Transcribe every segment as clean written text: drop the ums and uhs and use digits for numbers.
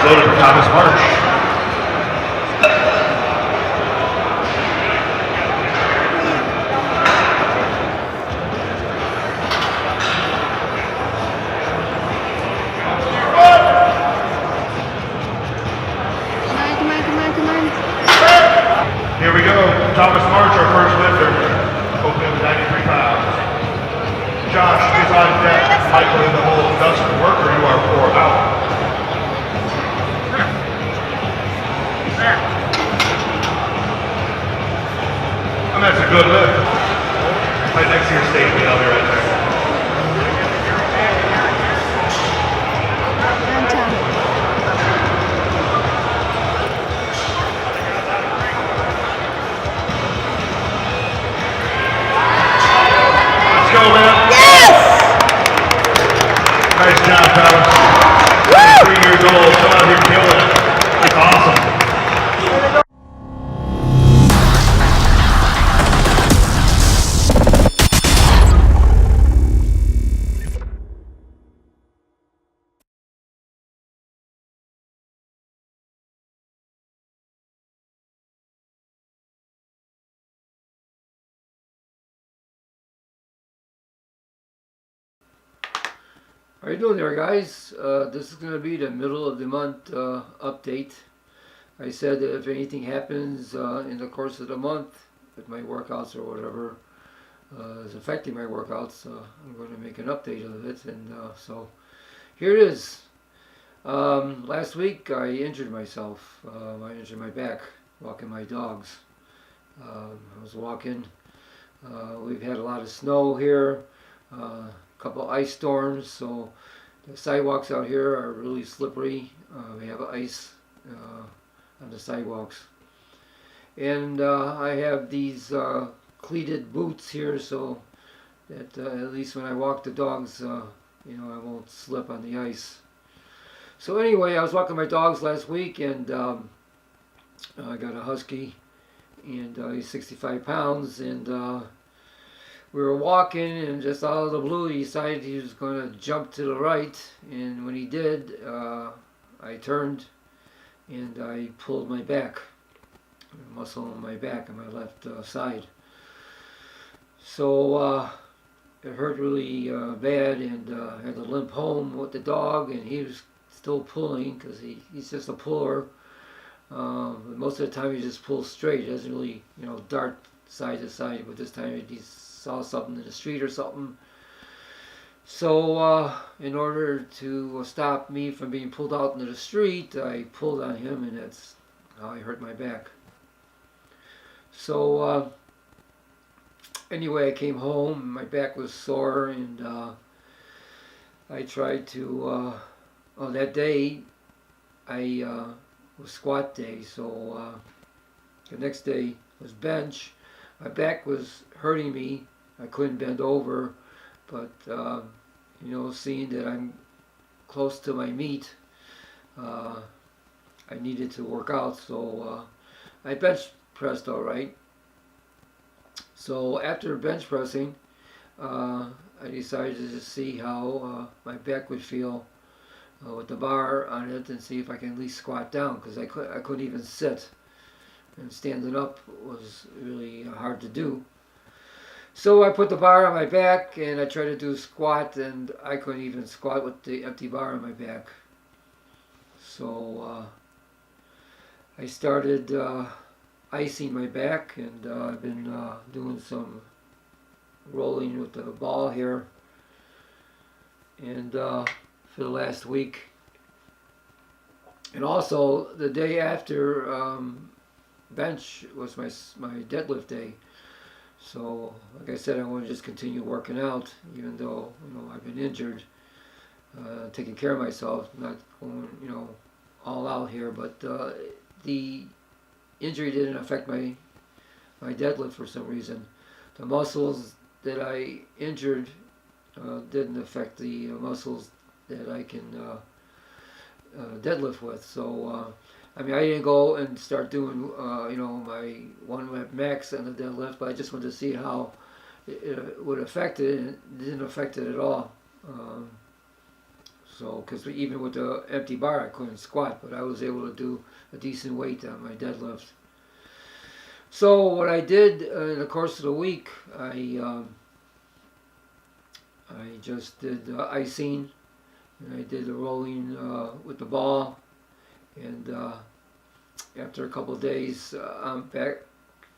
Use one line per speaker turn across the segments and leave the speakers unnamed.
loaded for Thomas March. Here we go, Thomas March, our first lifter, opening with 93 pounds. Josh is on deck, Michael in the hole. Dustin Worker, you are 4 out. And that's a good lift. Right next to your safety, I'll be right there. Go, man.
Yes!
Nice job, fellas. 3 years old, come out here killing it. That's awesome.
How you doing there, guys? This is going to be the middle of the month update. I said that if anything happens in the course of the month with my workouts or whatever is affecting my workouts, I'm going to make an update of it. And so here it is. Last week I injured myself. I injured my back walking my dogs. I was walking. We've had a lot of snow here. Couple ice storms, so the sidewalks out here are really slippery. We have ice on the sidewalks, and I have these cleated boots here, so that at least when I walk the dogs, you know, I won't slip on the ice. So anyway, I was walking my dogs last week, and I got a husky, and he's 65 pounds, and we were walking, and just out of the blue he decided he was going to jump to the right, and when he did, I turned and I pulled my back, a muscle on my back on my left side. So it hurt really bad, and I had to limp home with the dog, and he was still pulling because he's just a puller. Most of the time he just pulls straight. He doesn't really, you know, dart side to side, but this time he saw something in the street or something. So in order to stop me from being pulled out into the street, I pulled on him, and that's how I hurt my back. So anyway, I came home, my back was sore, and I tried to, that day was squat day, so the next day was bench. My back was hurting me. I couldn't bend over, but you know, seeing that I'm close to my meet, I needed to work out, so I bench pressed all right. So after bench pressing, I decided to see how my back would feel with the bar on it, and see if I can at least squat down, because I couldn't even sit, and standing up was really hard to do. So I put the bar on my back, and I tried to do a squat, and I couldn't even squat with the empty bar on my back. So I started icing my back, and I've been doing some rolling with the ball here, and for the last week. And also the day after bench was my deadlift day. So, like I said, I want to just continue working out, even though, you know, I've been injured, taking care of myself, not going, you know, all out here. But the injury didn't affect my deadlift for some reason. The muscles that I injured didn't affect the muscles that I can deadlift with. So, I mean, I didn't go and start doing, you know, my 1 rep max on the deadlift, but I just wanted to see how it would affect it, and it didn't affect it at all. So, because even with the empty bar, I couldn't squat, but I was able to do a decent weight on my deadlift. So what I did in the course of the week, I just did icing, and I did the rolling with the ball, and after a couple of days, I'm back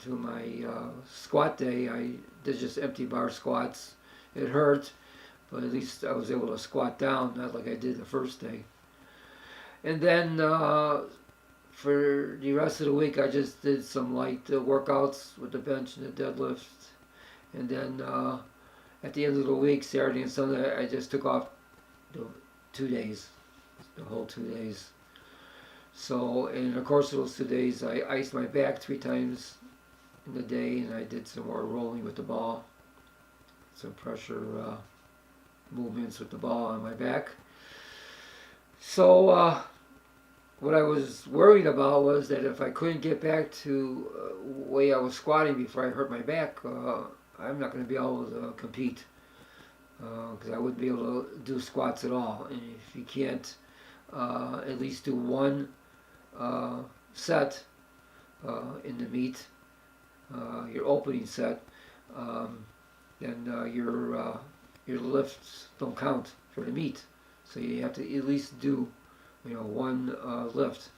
to my squat day. I did just empty bar squats. It hurt, but at least I was able to squat down, not like I did the first day. And then for the rest of the week, I just did some light workouts with the bench and the deadlift. And then at the end of the week, Saturday and Sunday, I just took off the 2 days, the whole 2 days. So in the course of those 2 days, I iced my back 3 times in the day, and I did some more rolling with the ball, some pressure movements with the ball on my back. So what I was worried about was that if I couldn't get back to the way I was squatting before I hurt my back, I'm not going to be able to compete, because I wouldn't be able to do squats at all. And if you can't at least do one set in the meet, your opening set, then your lifts don't count for the meet. So you have to at least do, one lift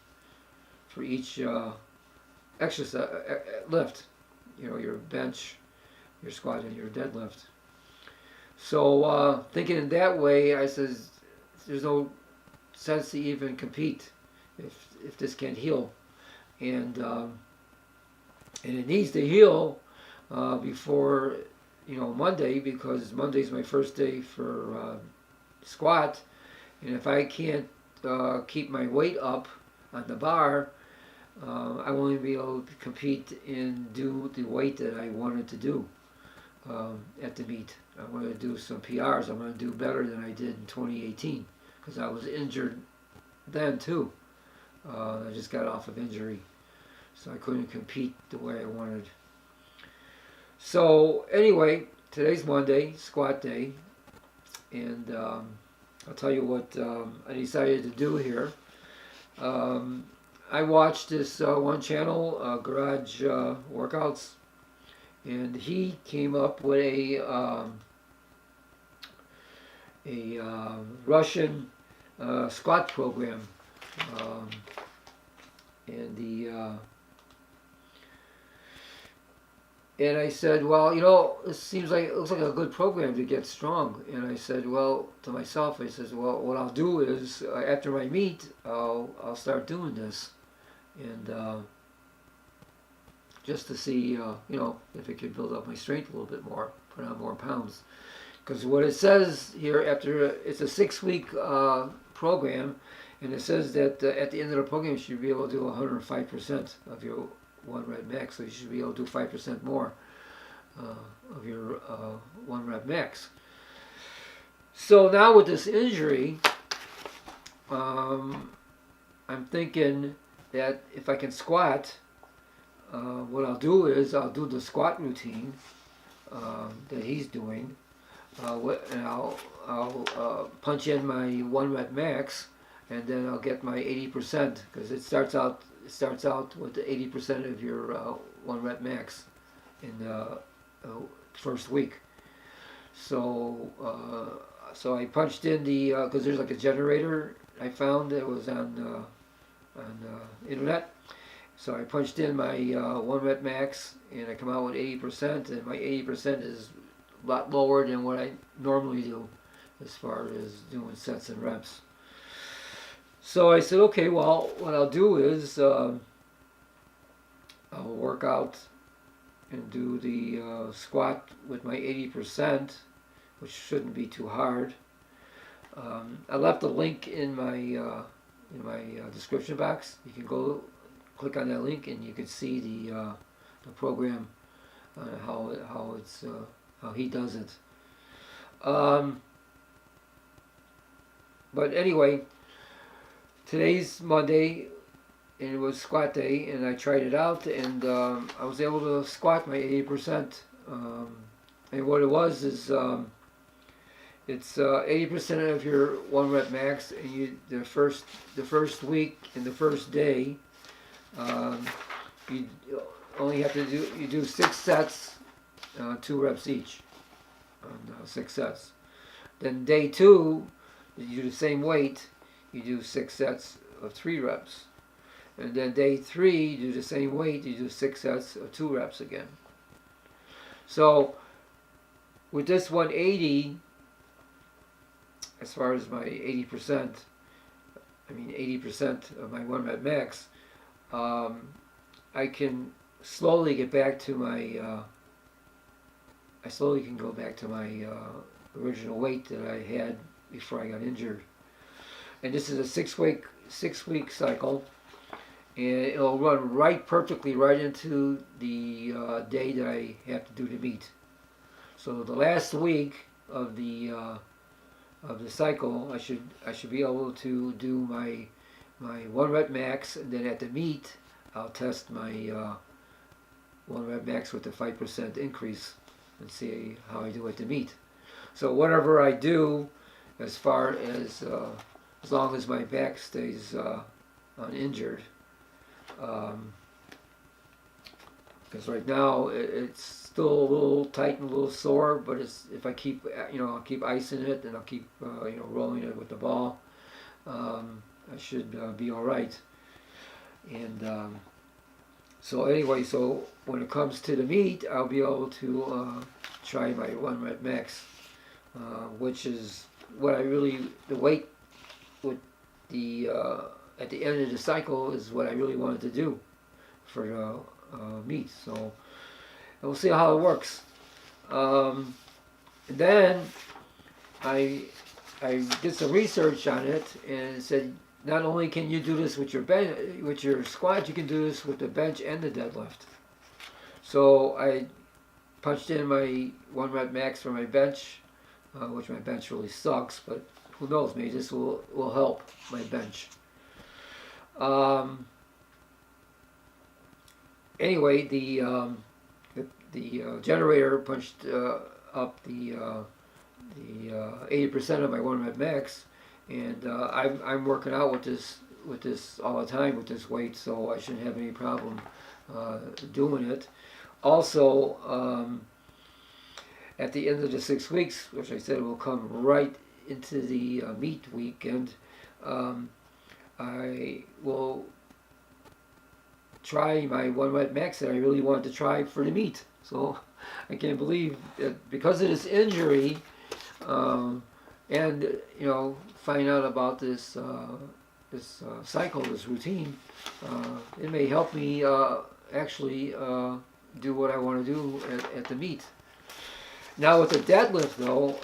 for each exercise lift. Your bench, your squat, and your deadlift. So thinking in that way, I says there's no sense to even compete if this can't heal, and it needs to heal before Monday, because Monday's my first day for squat, and if I can't keep my weight up on the bar, I won't even be able to compete and do the weight that I wanted to do at the meet. I want to do some PRs. I'm going to do better than I did in 2018, because I was injured then too. I just got off of injury, so I couldn't compete the way I wanted. So anyway, today's Monday, squat day, and I'll tell you what I decided to do here. I watched this one channel, Garage Workouts, and he came up with a Russian squat program, and I said, well, it looks like a good program to get strong. And I said, well, to myself, I said, well, what I'll do is after my meet, I'll start doing this, and just to see, if it could build up my strength a little bit more, put on more pounds. Because what it says here, it's a 6-week program, and it says that at the end of the program, you should be able to do 105% of your 1 rep max, so you should be able to do 5% more of your 1 rep max. So now with this injury, I'm thinking that if I can squat, what I'll do is I'll do the squat routine that he's doing, and I'll punch in my 1 rep max, and then I'll get my 80%, because it starts out with the 80% of your 1 rep max in the first week. So I punched in the because there's like a generator I found that was on internet. So I punched in my 1 rep max, and I come out with 80%, and my 80% is a lot lower than what I normally do as far as doing sets and reps. So I said, okay, well, what I'll do is I'll work out and do the squat with my 80%, which shouldn't be too hard. I left a link in my description box. You can go click on that link, and you can see the program, how he does it. But anyway, today's Monday, and it was squat day, and I tried it out, and I was able to squat my 80%. And what it was is It's 80% of your 1 rep max, and the first week and the first day, you only have to do 6 sets, 2 reps each, on 6 sets. Then day 2, you do the same weight, you do 6 sets of 3 reps. And then day 3, you do the same weight, you do 6 sets of 2 reps again. So with this 180, as far as my 80% of my 1 rep max, I can slowly get back to my, I slowly can go back to my original weight that I had before I got injured. And this is a 6-week cycle, and it'll run perfectly right into the day that I have to do the meet. So the last week of the cycle, I should be able to do my 1 rep max, and then at the meet, I'll test my 1 rep max with the 5% increase and see how I do at the meet. So whatever I do, as long as my back stays uninjured, because right now it's still a little tight and a little sore, but if I keep I'll keep icing it, and I'll keep rolling it with the ball, I should be all right. And so anyway, so when it comes to the meet, I'll be able to try my 1 rep max, which is what the weight with the at the end of the cycle is what I really wanted to do for the meet. So we'll see how it works. And then I did some research on it, and it said not only can you do this with your squat, you can do this with the bench and the deadlift. So I punched in my 1 rep max for my bench, which my bench really sucks, but who knows, maybe this will help my bench. Anyway, the generator punched up the 80% of my 1 rep max, and I'm working out with this all the time with this weight, so I shouldn't have any problem doing it. Also, at the end of the 6 weeks, which I said will come right into the meet weekend, I will try my 1 rep max that I really wanted to try for the meet. So I can't believe that because of this injury, and find out about this cycle, this routine, it may help me actually do what I want to do at the meet. Now with the deadlift though,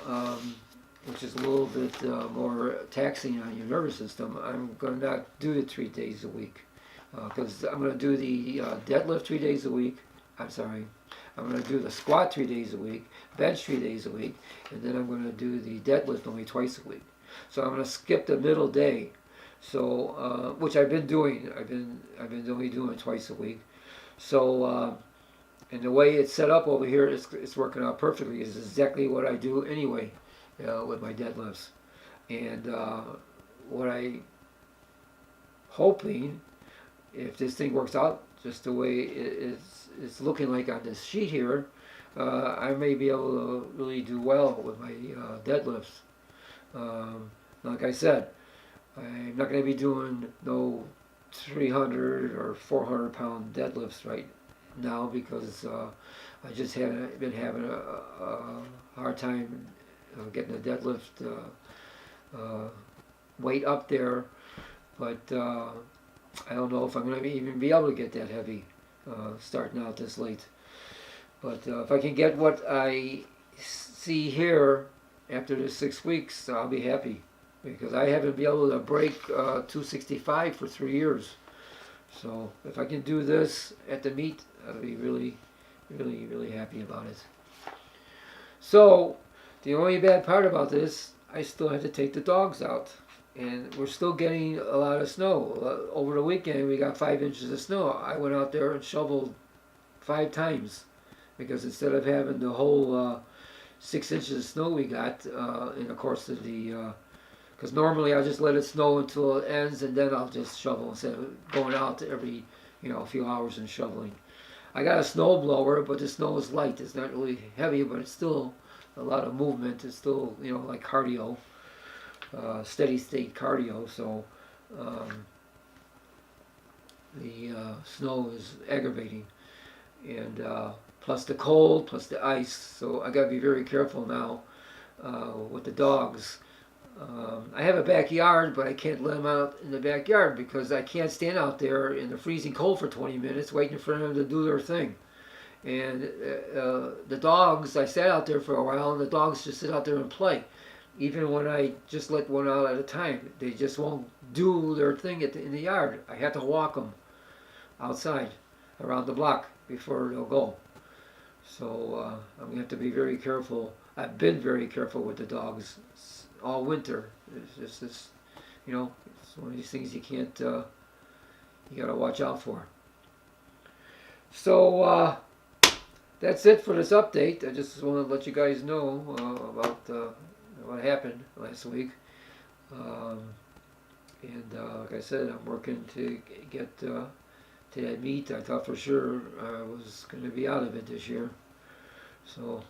which is a little bit more taxing on your nervous system, I'm going to not do it 3 days a week, because I'm going to do the deadlift 3 days a week. I'm going to do the squat 3 days a week, bench 3 days a week, and then I'm going to do the deadlift only twice a week. So I'm going to skip the middle day. So which I've been doing. I've been only doing it twice a week. So and the way it's set up over here, it's working out perfectly. It's exactly what I do anyway with my deadlifts. And what I hoping, if this thing works out just the way it's looking like on this sheet here, I may be able to really do well with my deadlifts. Like I said, I'm not going to be doing no 300 or 400 pound deadlifts right now, because I just haven't been having a hard time getting the deadlift weight up there. But I don't know if I'm going to even be able to get that heavy starting out this late. But if I can get what I see here after the 6 weeks, I'll be happy, because I haven't been able to break 265 for 3 years. So if I can do this at the meet, I'll be really, really, really happy about it. So the only bad part about this, I still have to take the dogs out, and we're still getting a lot of snow. Over the weekend we got 5 inches of snow. I went out there and shoveled 5 times, because instead of having the whole 6 inches of snow we got in the course of the. Because normally I'll just let it snow until it ends, and then I'll just shovel instead of going out every a few hours and shoveling. I got a snow blower, but the snow is light. It's not really heavy, but it's still a lot of movement. It's still like cardio, steady state cardio. So the snow is aggravating, and plus the cold, plus the ice. So I got to be very careful now with the dogs. I have a backyard, but I can't let them out in the backyard because I can't stand out there in the freezing cold for 20 minutes waiting for them to do their thing. And the dogs, I sat out there for a while, and the dogs just sit out there and play. Even when I just let one out at a time, they just won't do their thing in the yard. I have to walk them outside around the block before they'll go. So I'm going to have to be very careful. I've been very careful with the dogs all winter. It's just this, it's one of these things you can't, you got to watch out for. So that's it for this update. I just want to let you guys know about what happened last week. And like I said, I'm working to get to that meet. I thought for sure I was going to be out of it this year. So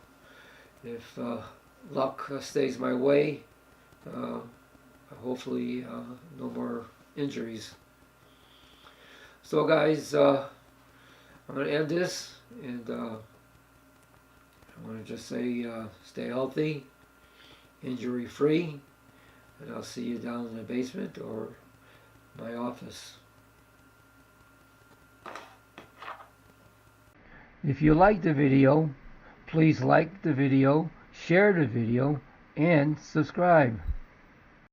if luck stays my way, hopefully no more injuries. So guys, I'm going to end this, and I want to just say stay healthy, injury free, and I'll see you down in the basement or my office. If you liked the video, please like the video, share the video, and subscribe.